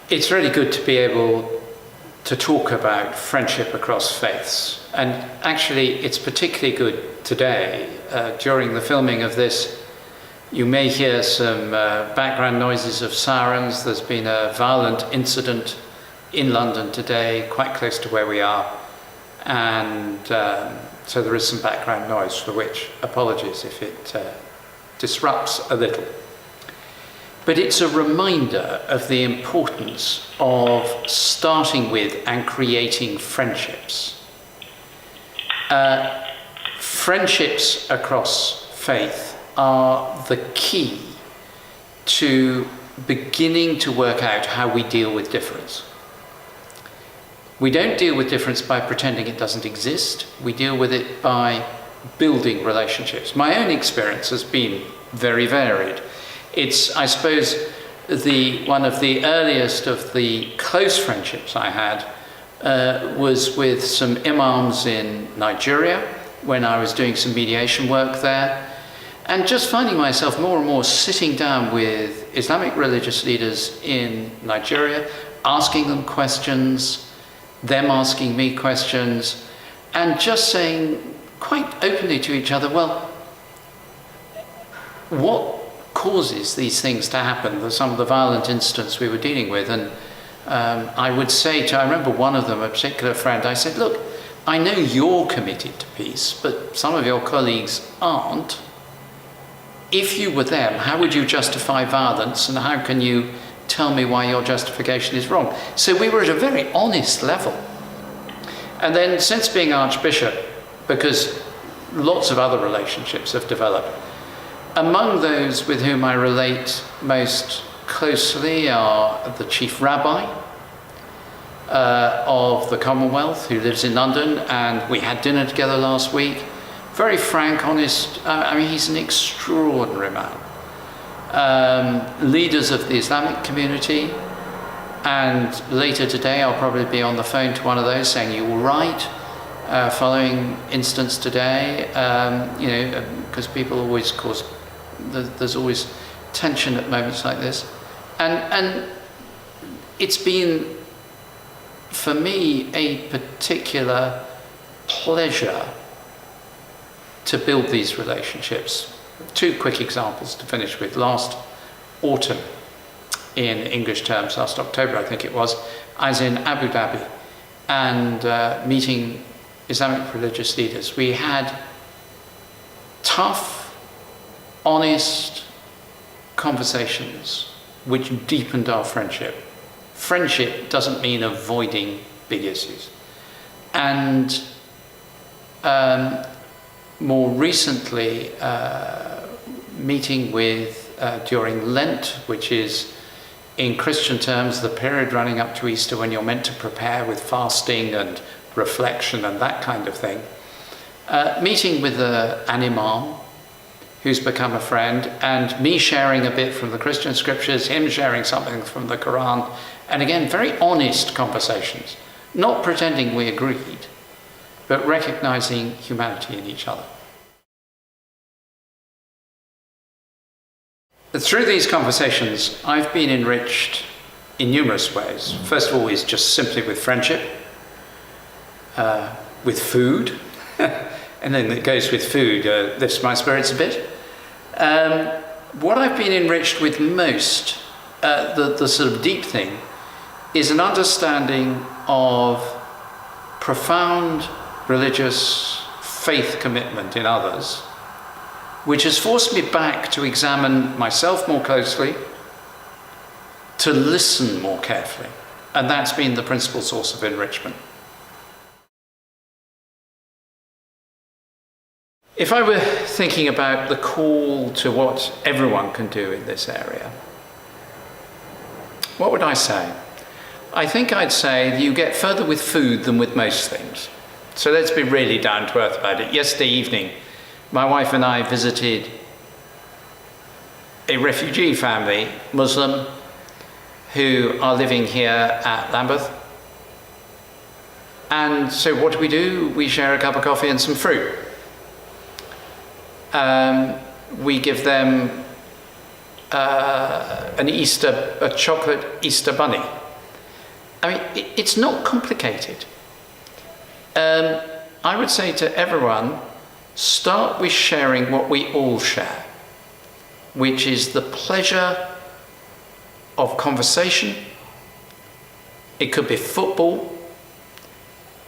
It's really good to be able to talk about friendship across faiths. And actually, it's particularly good today. During the filming of this, you may hear some background noises of sirens. There's been a violent incident in London today, quite close to where we are. And so there is some background noise, for which apologies if it disrupts a little. But it's a reminder of the importance of starting with and creating friendships. Friendships across faith are the key to beginning to work out how we deal with difference. We don't deal with difference by pretending it doesn't exist. We deal with it by building relationships. My own experience has been very varied. It's, I suppose, one of the earliest of the close friendships I had was with some imams in Nigeria when I was doing some mediation work there, and just finding myself more and more sitting down with Islamic religious leaders in Nigeria, asking them questions, them asking me questions, and just saying quite openly to each other, well, what causes these things to happen, some of the violent incidents we were dealing with. And I would say I remember one of them, a particular friend, I said, look, I know you're committed to peace, but some of your colleagues aren't. If you were them, how would you justify violence, and how can you tell me why your justification is wrong? So we were at a very honest level. And then since being Archbishop, because lots of other relationships have developed, among those with whom I relate most closely are the Chief Rabbi of the Commonwealth, who lives in London, and we had dinner together last week. Very frank, honest, he's an extraordinary man. Leaders of the Islamic community, and later today I'll probably be on the phone to one of those saying, you all right? Following instance today, because people always cause, there's always tension at moments like this. And it's been, for me, a particular pleasure to build these relationships. Two quick examples to finish with. Last autumn, in English terms, last October I think it was, I was in Abu Dhabi and meeting Islamic religious leaders. We had tough, honest conversations which deepened our friendship. Friendship doesn't mean avoiding big issues. And more recently, meeting with, during Lent, which is in Christian terms the period running up to Easter when you're meant to prepare with fasting and reflection and that kind of thing, meeting with an imam who's become a friend, and me sharing a bit from the Christian scriptures, him sharing something from the Quran, and again, very honest conversations, not pretending we agreed, but recognizing humanity in each other. Through these conversations, I've been enriched in numerous ways. First of all is just simply with friendship, with food, and then it goes with food, lifts my spirits a bit. What I've been enriched with most, the sort of deep thing, is an understanding of profound religious faith commitment in others, which has forced me back to examine myself more closely, to listen more carefully. And that's been the principal source of enrichment. If I were thinking about the call to what everyone can do in this area, what would I say? I think I'd say that you get further with food than with most things. So let's be really down to earth about it. Yesterday evening, my wife and I visited a refugee family, Muslim, who are living here at Lambeth. And so what do? We share a cup of coffee and some fruit. We give them a chocolate Easter bunny. I mean, it's not complicated. I would say to everyone, start with sharing what we all share, which is the pleasure of conversation. It could be football,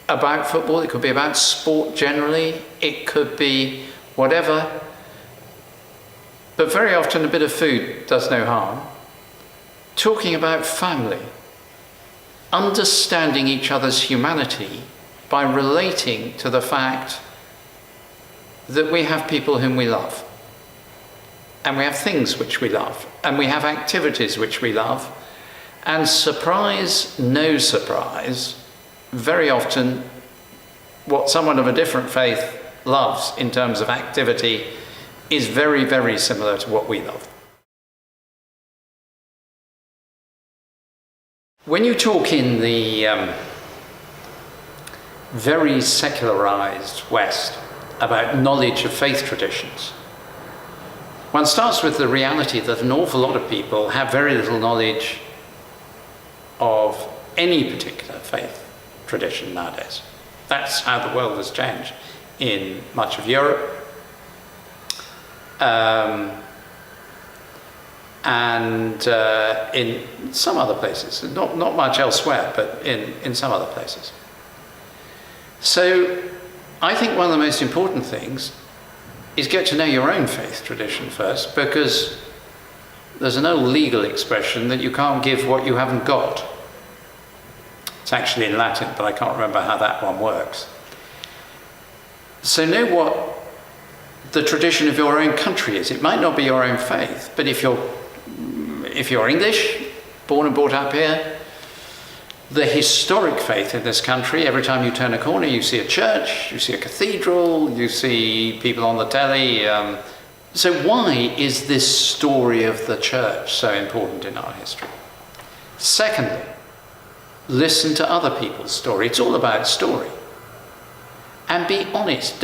about football, it could be about sport generally, it could be whatever. But very often a bit of food does no harm. Talking about family, understanding each other's humanity by relating to the fact that we have people whom we love, and we have things which we love, and we have activities which we love, and surprise, no surprise, very often what someone of a different faith loves in terms of activity is very, very similar to what we love. When you talk in the very secularized West about knowledge of faith traditions, one starts with the reality that an awful lot of people have very little knowledge of any particular faith tradition nowadays. That's how the world has changed in much of Europe. And in some other places, not much elsewhere, but in some other places. So I think one of the most important things is get to know your own faith tradition first, because there's an old legal expression that you can't give what you haven't got. It's actually in Latin, but I can't remember how that one works. So know what the tradition of your own country is. It might not be your own faith, but if you're English, born and brought up here, the historic faith in this country, every time you turn a corner you see a church, you see a cathedral, you see people on the telly. So why is this story of the church so important in our history? Secondly, listen to other people's story. It's all about story. And be honest.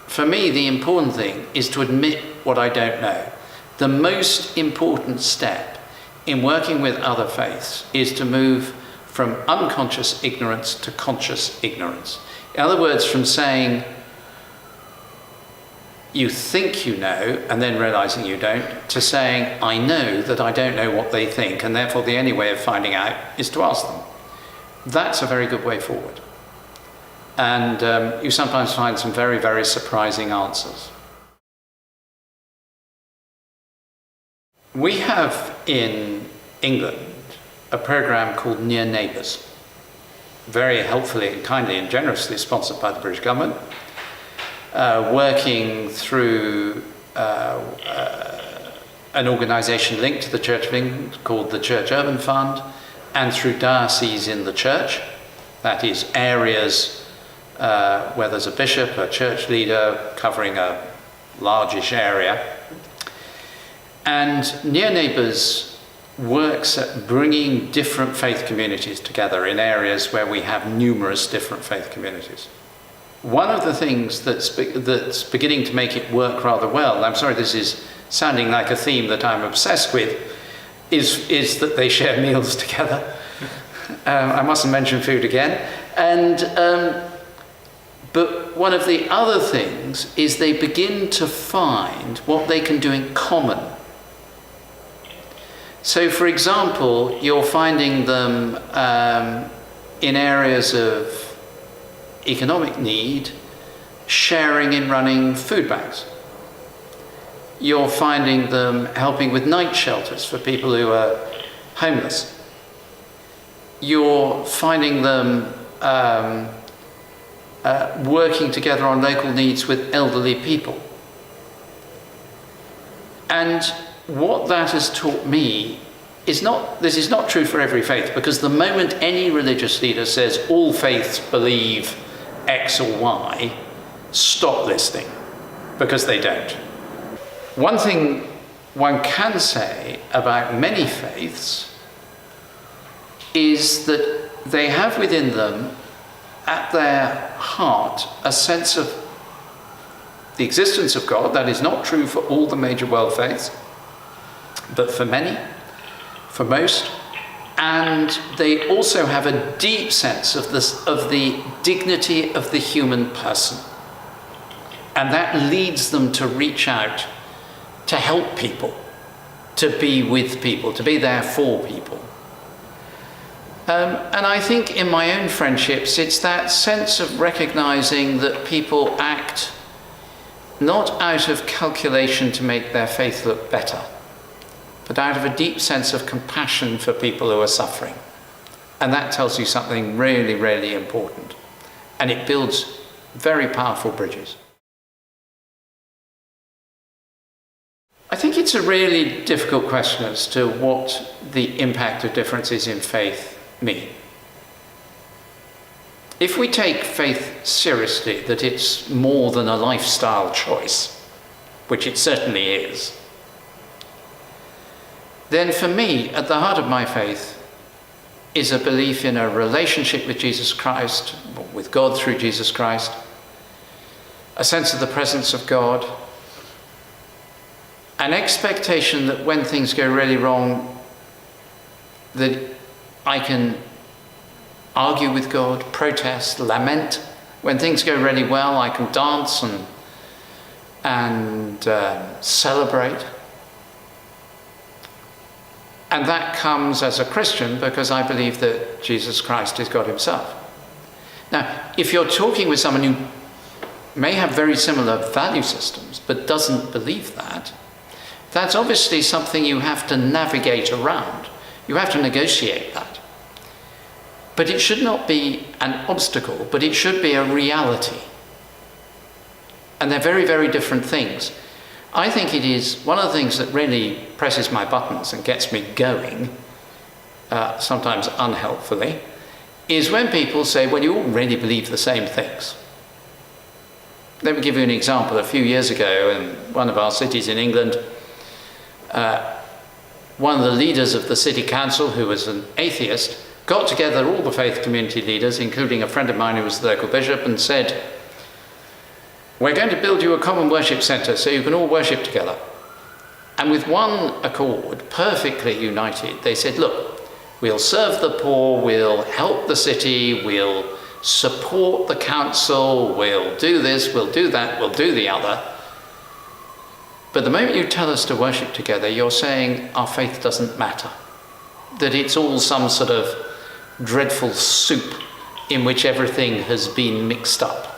For me, the important thing is to admit what I don't know. The most important step in working with other faiths is to move from unconscious ignorance to conscious ignorance. In other words, from saying you think you know and then realizing you don't, to saying I know that I don't know what they think, and therefore the only way of finding out is to ask them. That's a very good way forward. And you sometimes find some very, very surprising answers. We have in England a program called Near Neighbours, very helpfully and kindly and generously sponsored by the British government, working through an organisation linked to the Church of England called the Church Urban Fund, and through dioceses in the church, that is areas where there's a bishop, a church leader covering a largish area. And Near Neighbours works at bringing different faith communities together in areas where we have numerous different faith communities. One of the things that's beginning to make it work rather well, I'm sorry this is sounding like a theme that I'm obsessed with, is that they share meals together. I mustn't mention food again. But one of the other things is they begin to find what they can do in common. So, for example, you're finding them in areas of economic need, sharing in running food banks. You're finding them helping with night shelters for people who are homeless. You're finding them working together on local needs with elderly people. And what that has taught me is this is not true for every faith, because the moment any religious leader says all faiths believe X or Y, stop listening, because they don't. One thing one can say about many faiths is that they have within them, at their heart, a sense of the existence of God. That is not true for all the major world faiths, but for many, for most, And they also have a deep sense of the dignity of the human person. And that leads them to reach out, to help people, to be with people, to be there for people. And I think in my own friendships, it's that sense of recognizing that people act not out of calculation to make their faith look better, but out of a deep sense of compassion for people who are suffering. And that tells you something really, really important. And it builds very powerful bridges. I think it's a really difficult question as to what the impact of differences in faith mean. If we take faith seriously, that it's more than a lifestyle choice, which it certainly is, then for me, at the heart of my faith is a belief in a relationship with Jesus Christ, with God through Jesus Christ, a sense of the presence of God, an expectation that when things go really wrong, that I can argue with God, protest, lament. When things go really well, I can dance and celebrate. And that comes as a Christian because I believe that Jesus Christ is God himself. Now, if you're talking with someone who may have very similar value systems but doesn't believe that, that's obviously something you have to navigate around. You have to negotiate that. But it should not be an obstacle, but it should be a reality. And they're very, very different things. I think it is one of the things that really presses my buttons and gets me going, sometimes unhelpfully, is when people say, well, you all really believe the same things. Let me give you an example. A few years ago in one of our cities in England, one of the leaders of the city council, who was an atheist, got together all the faith community leaders, including a friend of mine who was the local bishop, and said, we're going to build you a common worship centre so you can all worship together. And with one accord, perfectly united, they said, look, we'll serve the poor, we'll help the city, we'll support the council, we'll do this, we'll do that, we'll do the other. But the moment you tell us to worship together, you're saying our faith doesn't matter, that it's all some sort of dreadful soup in which everything has been mixed up.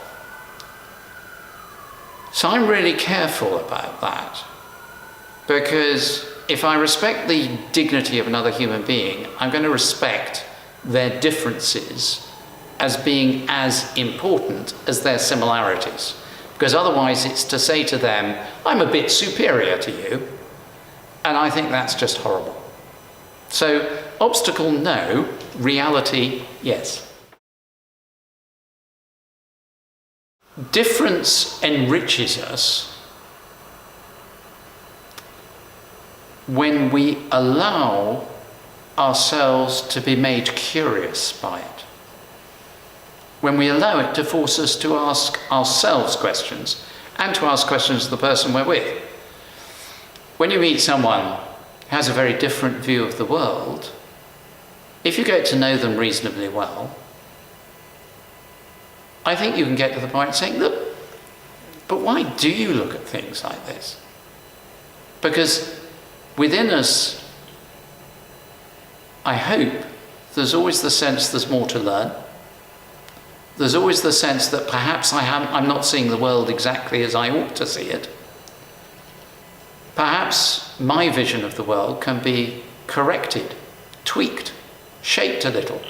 So I'm really careful about that, because if I respect the dignity of another human being, I'm going to respect their differences as being as important as their similarities. Because otherwise it's to say to them, I'm a bit superior to you, and I think that's just horrible. So, obstacle, no. Reality, yes. Difference enriches us when we allow ourselves to be made curious by it. When we allow it to force us to ask ourselves questions and to ask questions of the person we're with. When you meet someone who has a very different view of the world, if you get to know them reasonably well, I think you can get to the point of saying, look, but why do you look at things like this? Because within us, I hope, there's always the sense there's more to learn. There's always the sense that perhaps I'm not seeing the world exactly as I ought to see it. Perhaps my vision of the world can be corrected, tweaked, shaped a little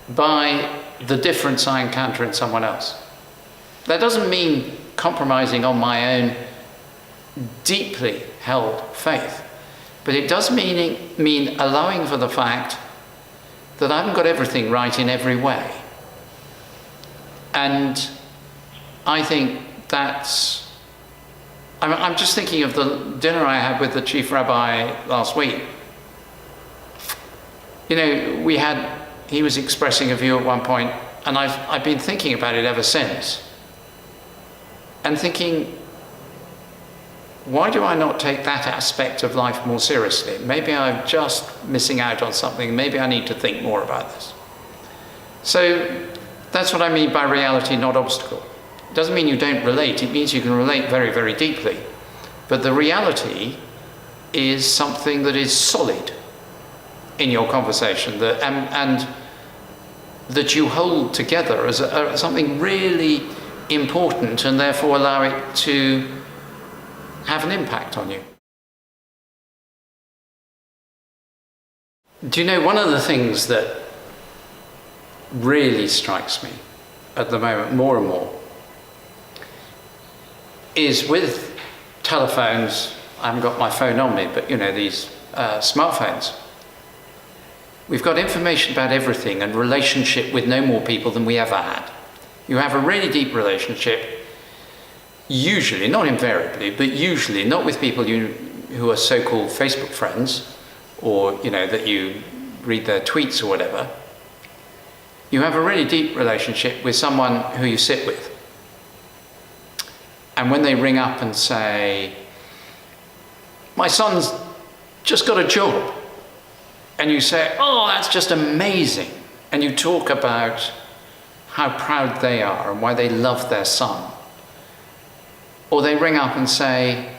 by the difference I encounter in someone else. That doesn't mean compromising on my own deeply held faith, but it does mean allowing for the fact that I haven't got everything right in every way. And I think that's... I'm just thinking of the dinner I had with the chief rabbi last week. You know, he was expressing a view at one point, and I've been thinking about it ever since. And thinking, why do I not take that aspect of life more seriously? Maybe I'm just missing out on something. Maybe I need to think more about this. So that's what I mean by reality, not obstacle. It doesn't mean you don't relate. It means you can relate very, very deeply. But the reality is something that is solid in your conversation, and that you hold together as something really important, and therefore allow it to have an impact on you. Do you know, one of the things that really strikes me at the moment more and more is with telephones. I haven't got my phone on me, but you know, these smartphones. We've got information about everything and relationship with no more people than we ever had. You have a really deep relationship, usually, not invariably, but usually not with people who are so-called Facebook friends, or you know, that you read their tweets or whatever. You have a really deep relationship with someone who you sit with. And when they ring up and say, my son's just got a job, and you say, oh, that's just amazing, and you talk about how proud they are and why they love their son. Or they ring up and say,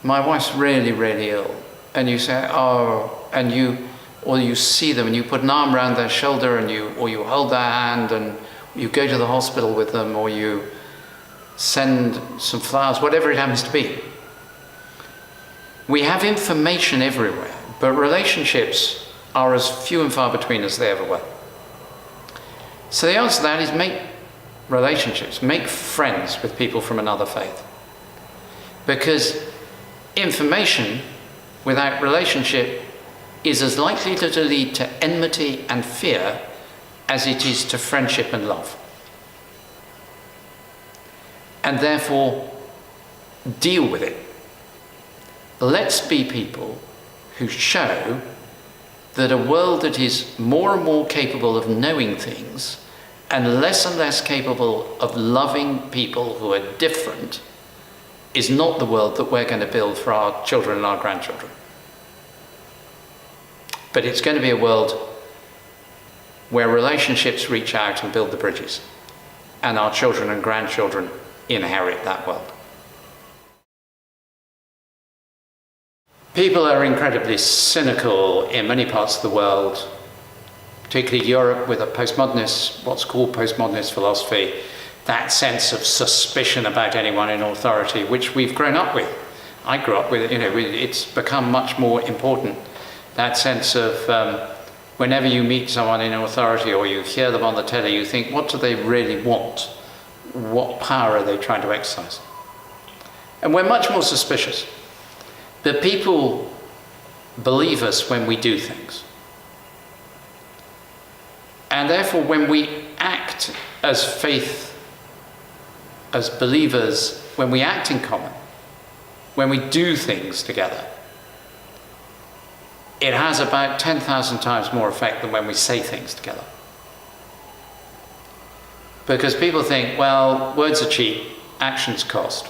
my wife's really, really ill, and you say, oh, and you see them and you put an arm around their shoulder, and you hold their hand, and you go to the hospital with them, or you send some flowers, whatever it happens to be. We have information everywhere, but relationships are as few and far between as they ever were. So the answer to that is make relationships, make friends with people from another faith. Because information without relationship is as likely to lead to enmity and fear as it is to friendship and love. And therefore, deal with it. Let's be people who show that a world that is more and more capable of knowing things and less capable of loving people who are different is not the world that we're going to build for our children and our grandchildren. But it's going to be a world where relationships reach out and build the bridges, and our children and grandchildren inherit that world. People are incredibly cynical in many parts of the world, particularly Europe, with a postmodernist, what's called postmodernist philosophy, that sense of suspicion about anyone in authority, which we've grown up with. I grew up with it, it's become much more important. That sense of whenever you meet someone in authority or you hear them on the telly, you think, what do they really want? What power are they trying to exercise? And we're much more suspicious. But people believe us when we do things. And therefore, when we act as faith, as believers, when we act in common, when we do things together, it has about 10,000 times more effect than when we say things together. Because people think, well, words are cheap, actions cost.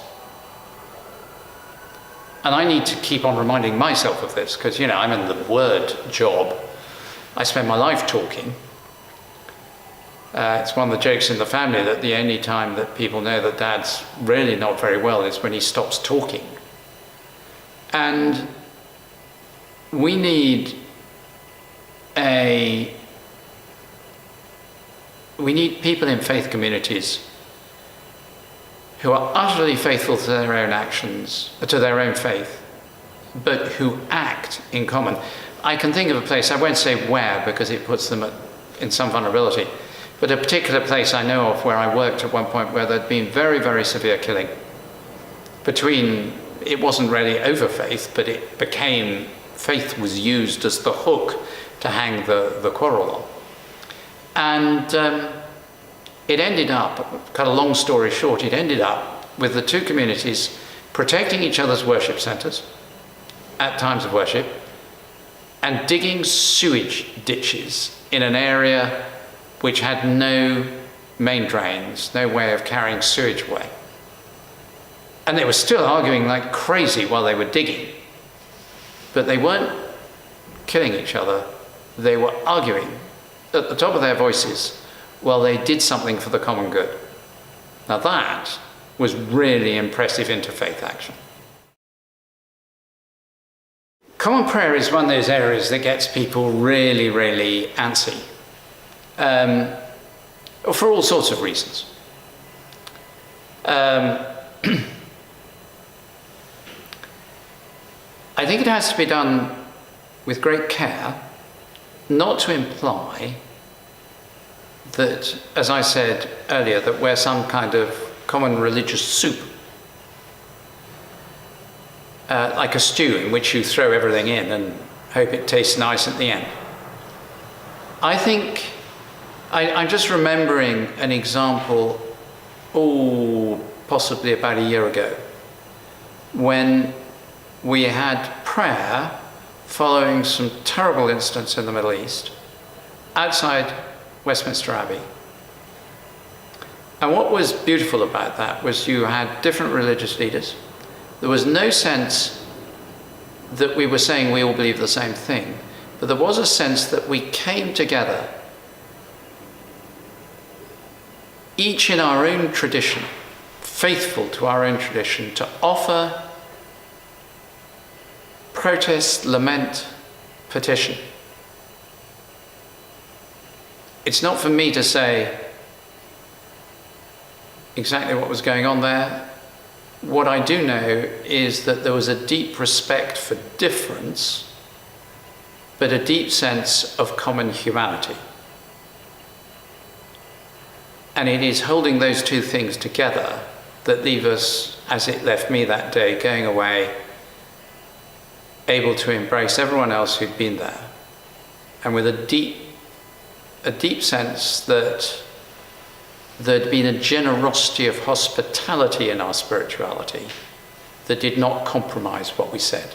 And I need to keep on reminding myself of this, because, I'm in the word job. I spend my life talking. It's one of the jokes in the family that the only time that people know that Dad's really not very well is when he stops talking. And we need people in faith communities who are utterly faithful to their own actions, to their own faith, but who act in common. I can think of a place, I won't say where because it puts them in some vulnerability, but a particular place I know of where I worked at one point where there'd been very, very severe killing. It wasn't really over faith, but it became, faith was used as the hook to hang the quarrel on. And it ended up, cut a long story short, it ended up with the two communities protecting each other's worship centres at times of worship and digging sewage ditches in an area which had no main drains, no way of carrying sewage away. And they were still arguing like crazy while they were digging. But they weren't killing each other. They were arguing at the top of their voices while they did something for the common good. Now that was really impressive interfaith action. Common prayer is one of those areas that gets people really, really antsy. For all sorts of reasons. I think it has to be done with great care, not to imply that, as I said earlier, that we're some kind of common religious soup, like a stew in which you throw everything in and hope it tastes nice at the end. I think, I'm just remembering an example, possibly about a year ago, when we had prayer following some terrible incidents in the Middle East outside Westminster Abbey. And what was beautiful about that was you had different religious leaders. There was no sense that we were saying we all believe the same thing, but there was a sense that we came together, each in our own tradition, faithful to our own tradition, to offer protest, lament, petition. It's not for me to say exactly what was going on there. What I do know is that there was a deep respect for difference, but a deep sense of common humanity. And it is holding those two things together that leave us, as it left me that day, going away, able to embrace everyone else who'd been there, and with a deep sense that there'd been a generosity of hospitality in our spirituality that did not compromise what we said.